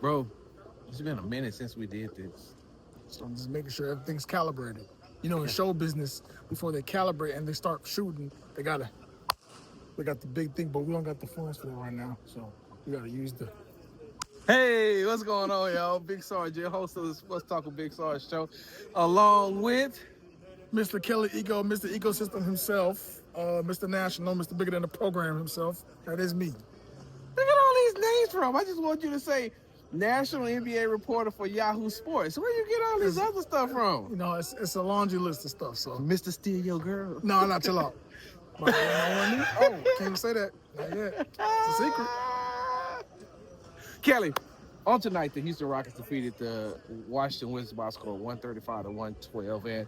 Bro, it's been a minute since we did this. So I'm just making sure everything's calibrated. You know, in show business, before they calibrate and they start shooting, they got the big thing, but we don't got the funds for it right now. So we gotta use the. Hey, what's going on, y'all? Big Sarge, your host of the Sports Talk with Big Sarge show, along with Mr. Kelly Iko, Mr. Ecosystem himself, Mr. National, Mr. Bigger Than the Program himself. That is me. look at all these names from. I just want you to say national NBA reporter for Yahoo Sports. Where you get all this other stuff You from? know, it's a laundry list of stuff. So Mr. Steal Your Girl. no, not chill out. But, can't even say that. Not yet. It's a secret. Kelly, on tonight, the Houston Rockets defeated the Washington Wizards by a score of 135-112. And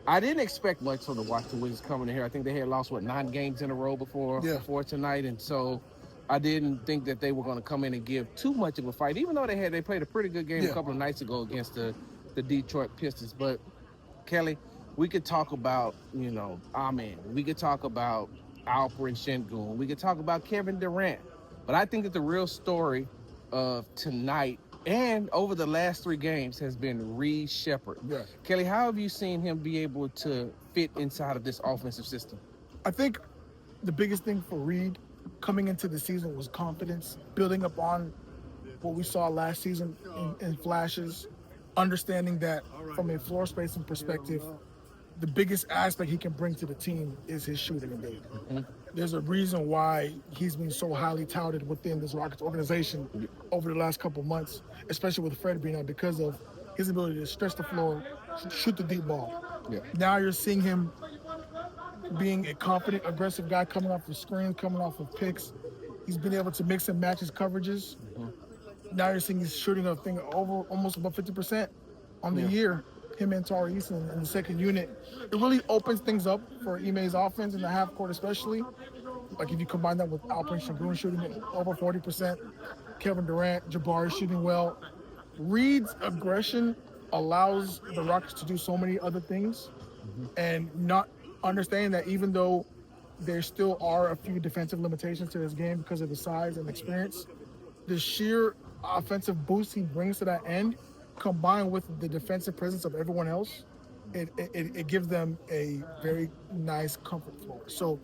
I didn't expect much from the Washington Wizards coming in here. I think they had lost, 9 games in a row before tonight. And so I didn't think that they were going to come in and give too much of a fight, even though they played a pretty good game a couple of nights ago against the Detroit Pistons. But, Kelly, we could talk about, Amen. We could talk about Alperen Sengun. We could talk about Kevin Durant. But I think that the real story of tonight and over the last 3 games has been Reed Sheppard. Yeah. Kelly, how have you seen him be able to fit inside of this offensive system? I think the biggest thing for Reed coming into the season was confidence, building up on what we saw last season in flashes, understanding that from a floor spacing perspective, the biggest aspect he can bring to the team is his shooting ability. Mm-hmm. There's a reason why he's been so highly touted within this Rockets organization over the last couple of months, especially with Fred being out, because of his ability to stretch the floor, shoot the deep ball. Yeah. Now you're seeing him being a confident, aggressive guy coming off of screens, coming off of picks. He's been able to mix and match his coverages. Mm-hmm. Now you're seeing he's shooting a thing over almost about 50% on the year. Him and Tari Eason in the second unit. It really opens things up for Ime's offense in the half court, especially. Like if you combine that with Alperen Sengun shooting at over 40%, Kevin Durant, Jabari shooting well. Reed's aggression allows the Rockets to do so many other things, and not understanding that even though there still are a few defensive limitations to his game because of his size and experience, the sheer offensive boost he brings to that end, combined with the defensive presence of everyone else, it gives them a very nice comfort floor. So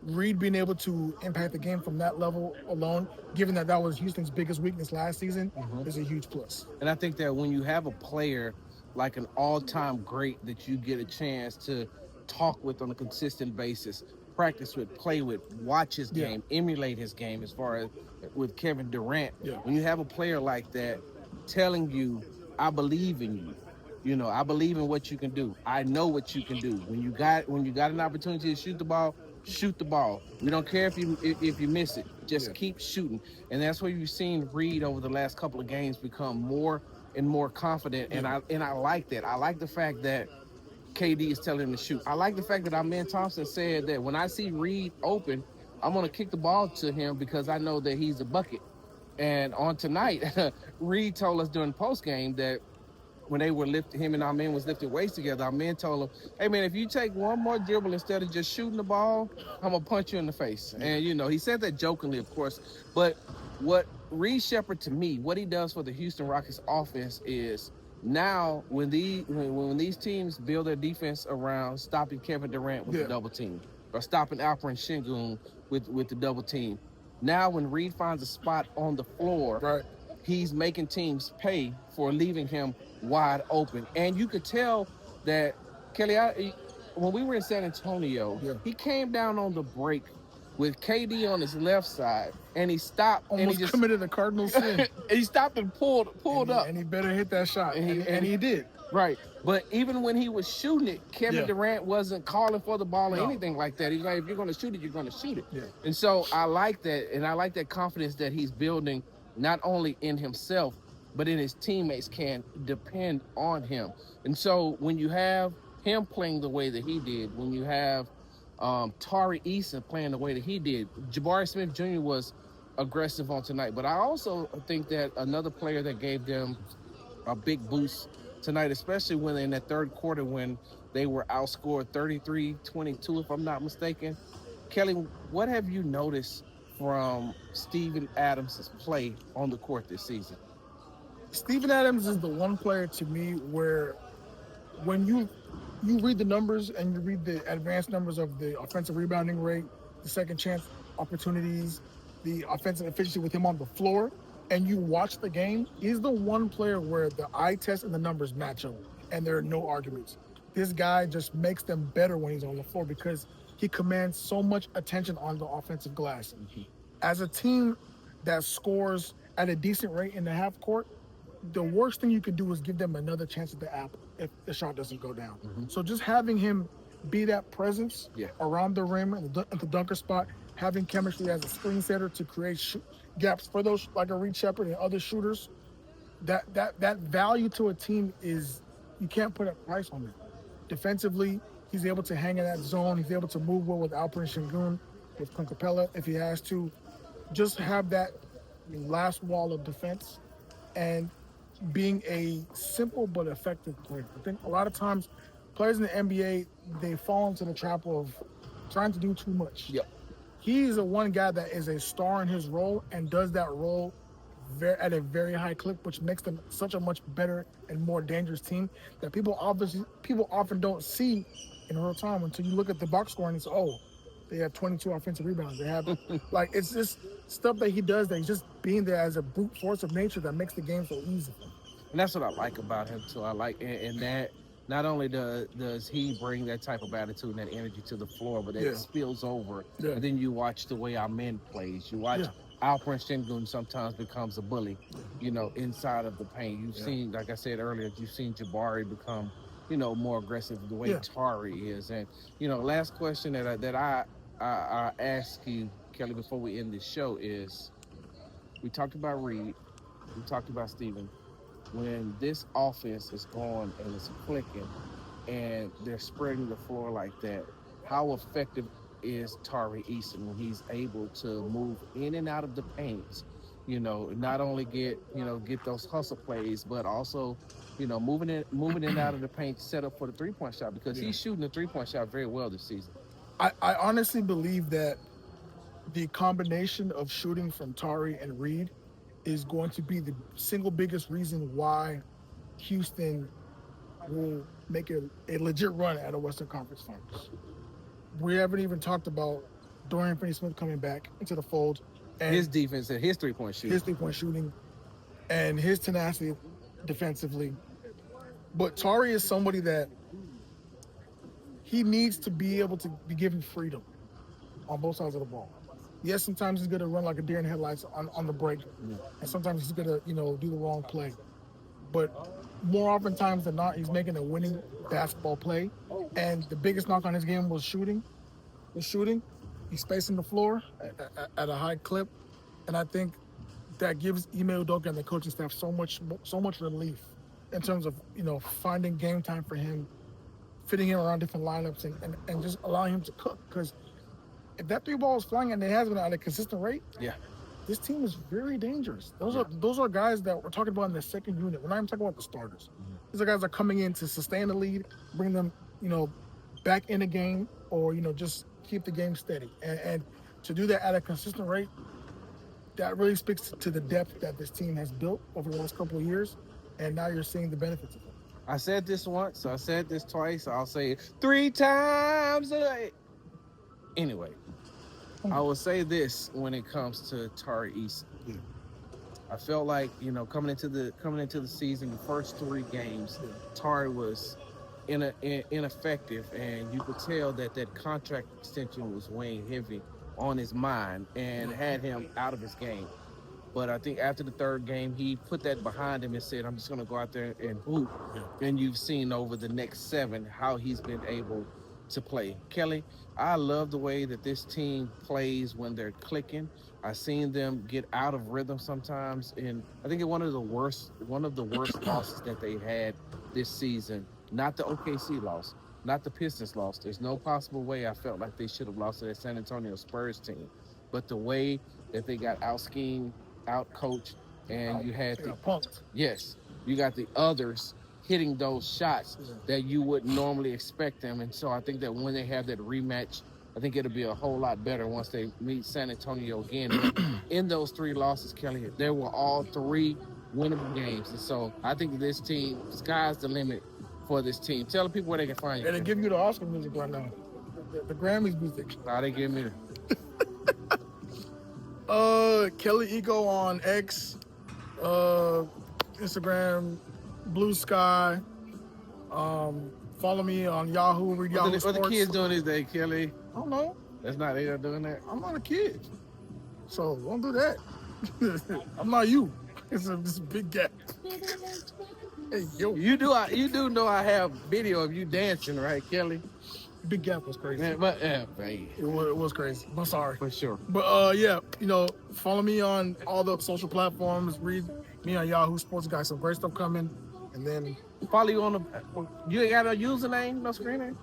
Reed being able to impact the game from that level alone, given that was Houston's biggest weakness last season, is a huge plus. And I think that when you have a player like an all-time great that you get a chance to talk with on a consistent basis, practice with, play with, watch his game, emulate his game, as far as with Kevin Durant, when you have a player like that telling you, I believe in you. I believe in what you can do. I know what you can do. When you got an opportunity to shoot the ball, shoot the ball. We don't care if you miss it. Just keep shooting. And that's where you've seen Reed over the last couple of games become more and more confident. And I like that. I like the fact that KD is telling him to shoot. I like the fact that Amen Thompson said that when I see Reed open, I'm going to kick the ball to him because I know that he's a bucket. And on tonight, Reed told us during the postgame that when they were him and Amen was lifting weights together, Amen told him, hey, man, if you take one more dribble instead of just shooting the ball, I'm going to punch you in the face. And, he said that jokingly, of course. But what Reed Sheppard, to me, what he does for the Houston Rockets offense is now when these teams build their defense around stopping Kevin Durant with the double team or stopping Alperen Sengun with the double team, now when Reed finds a spot on the floor, he's making teams pay for leaving him wide open. And you could tell that, Kelly, when we were in San Antonio, he came down on the break with KD on his left side, and he stopped. Almost and he just committed a cardinal sin. He stopped and pulled up. And he better hit that shot. And he did. Right. But even when he was shooting it, Kevin Durant wasn't calling for the ball or anything like that. He's like, if you're going to shoot it, you're going to shoot it. Yeah. And so I like that. And I like that confidence that he's building, not only in himself, but in his teammates can depend on him. And so when you have him playing the way that he did, when you have Tari Eason playing the way that he did, Jabari Smith Jr. was aggressive on tonight. But I also think that another player that gave them a big boost tonight, especially when in that third quarter when they were outscored 33-22, if I'm not mistaken. Kelly, what have you noticed from Steven Adams' play on the court this season? Steven Adams is the one player to me where when you read the numbers and you read the advanced numbers of the offensive rebounding rate, the second chance opportunities, the offensive efficiency with him on the floor, and you watch the game, he's the one player where the eye test and the numbers match up, and there are no arguments. This guy just makes them better when he's on the floor because he commands so much attention on the offensive glass. As a team that scores at a decent rate in the half court, the worst thing you could do is give them another chance at the apple if the shot doesn't go down. So just having him be that presence around the rim and at the dunker spot, having chemistry as a screen setter to create gaps for those like a Reed Sheppard and other shooters, that value to a team is, you can't put a price on it. Defensively, he's able to hang in that zone. He's able to move well with Alperen Şengün, with Clint Capella if he has to. Just have that last wall of defense and being a simple but effective player. I think a lot of times players in the NBA, they fall into the trap of trying to do too much. Yep. He's the one guy that is a star in his role and does that role at a very high clip, which makes them such a much better and more dangerous team that people often don't see in real time until you look at the box score and it's, oh, they have 22 offensive rebounds. They have like, it's just stuff that he does that he's just being there as a brute force of nature that makes the game so easy. And that's what I like about him too. I like and that not only does he bring that type of attitude and that energy to the floor, but it spills over. And then you watch the way our men plays. You watch Alperen Şengün sometimes becomes a bully, inside of the paint. You've seen, like I said earlier, you've seen Jabari become, more aggressive the way Tari is. And, last question that I ask you, Kelly, before we end this show is, we talked about Reed, we talked about Steven. When this offense is going and it's clicking and they're spreading the floor like that, how effective is Tari Eason when he's able to move in and out of the paint, not only get those hustle plays, but also, moving in and out of the paint, set up for the three-point shot, because he's shooting the three-point shot very well this season. I honestly believe that the combination of shooting from Tari and Reed is going to be the single biggest reason why Houston will make a legit run at a Western Conference Finals. We haven't even talked about Dorian Finney-Smith coming back into the fold. And his defense and his three-point shooting. And his tenacity defensively. But Tari is somebody that he needs to be able to be given freedom on both sides of the ball. Yes, sometimes he's going to run like a deer in headlights on the break. And sometimes he's going to, do the wrong play. But more oftentimes than not, he's making a winning basketball play. And the biggest knock on his game was shooting. He's spacing the floor at a high clip. And I think that gives Ime Udoka and the coaching staff so much relief in terms of, finding game time for him, fitting him around different lineups and just allowing him to cook. Because if that three ball is flying and it has been at a consistent rate, this team is very dangerous. Those are guys that we're talking about in the second unit. We're not even talking about the starters. These are guys that are coming in to sustain the lead, bring them, back in the game, or just keep the game steady. And to do that at a consistent rate, that really speaks to the depth that this team has built over the last couple of years. And now you're seeing the benefits of it. I said this once, I said this twice, I'll say it 3 times a day. Anyway, I will say this when it comes to Tari Eason. I felt like, coming into the season, the first 3 games, Tari was ineffective, and you could tell that contract extension was weighing heavy on his mind and had him out of his game. But I think after the 3rd game, he put that behind him and said, I'm just going to go out there and hoop. And you've seen over the next 7 how he's been able to play. Kelly, I love the way that this team plays when they're clicking. I've seen them get out of rhythm sometimes, and I think one of the worst losses that they had this season, not the OKC loss, not the Pistons loss. There's no possible way I felt like they should have lost to that San Antonio Spurs team. But the way that they got out-schemed, out-coached, and you had you got the others hitting those shots that you wouldn't normally expect them. And so I think that when they have that rematch, I think it'll be a whole lot better once they meet San Antonio again. In those 3 losses, Kelly, they were all 3 winnable games. And so I think that this team, sky's the limit for this team. Tell the people where they can find you. And they give you the Oscar music right now. The Grammys music. Nah, they give me the... Kelly Iko on X, Instagram, Blue Sky. Follow me on Yahoo. Read Yahoo Sports. What the kids doing these days, Kelly? I don't know. That's not they are doing that. I'm not a kid, so don't do that. I'm not you. It's a big gap. Hey, yo. You do know I have video of you dancing, right, Kelly? Big gap was crazy. Man, but baby. It was crazy. I'm sorry. For sure. But yeah, follow me on all the social platforms. Read me on Yahoo Sports. Got some great stuff coming. And then follow you on the. You ain't got a username, no screen name?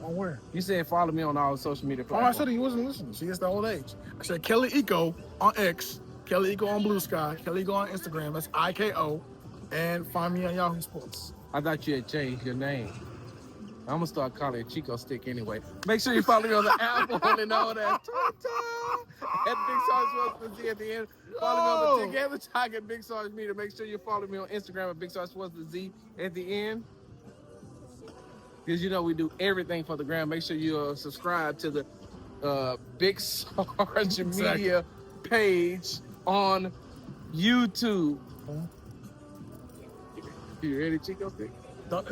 On where? You said follow me on all social media Oh, platforms. I said he wasn't listening. See, it's the old age. I said Kelly Iko on X, Kelly Iko on Blue Sky, Kelly Iko on Instagram. That's IKO. And find me on Yahoo Sports. I thought you had changed your name. I'm gonna start calling it Chico Stick anyway. Make sure you follow me on the Apple and all that. At Big Sarge Sports at the end. Follow me on the Together Talk at Big Sarge Media. Make sure you follow me on Instagram at Big Sarge Sports with Z at the end. Because we do everything for the gram. Make sure you subscribe to the Big Sarge Media page on YouTube. You ready, Chico Stick?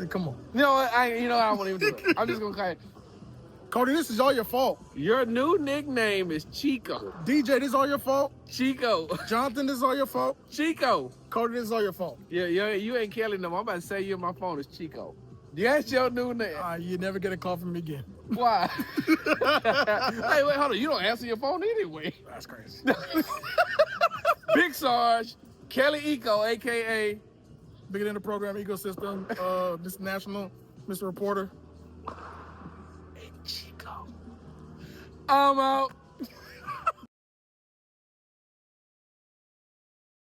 Come on. No, I don't want to even do it. I'm just gonna call it. Cody, this is all your fault. Your new nickname is Chico. DJ, this is all your fault. Chico. Jonathan, this is all your fault. Chico. Cody, this is all your fault. Yeah, you ain't Kelly no more. I'm about to say you on my phone is Chico. That's your new name. You never get a call from me again. Why? Hey, wait, hold on. You don't answer your phone anyway. That's crazy. Big Sarge, Kelly Iko, a.k.a. Bigger than the program ecosystem. This national, Mr. Reporter. Chico. I'm out.